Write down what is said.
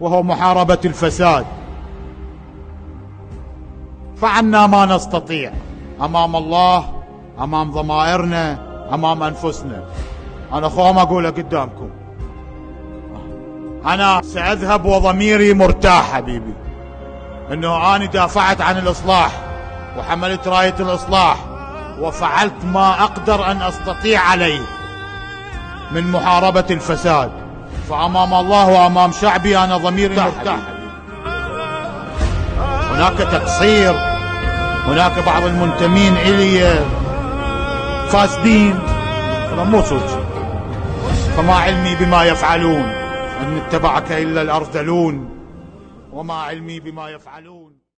وهو محاربة الفساد. فعلنا ما نستطيع أمام الله، أمام ضمائرنا، أمام أنفسنا. أنا أخوهم أقوله قدامكم، أنا سأذهب وضميري مرتاح حبيبي، أنه أنا دافعت عن الإصلاح وحملت راية الإصلاح وفعلت ما أقدر أن أستطيع عليه من محاربة الفساد. فأمام الله وأمام شعبي أنا ضميري مرتاح. هناك تقصير، هناك بعض المنتمين إلي فاسدين، هذا مو صدق. فما علمي بما يفعلون، إن اتبعك إلا الأرذلون، وما علمي بما يفعلون.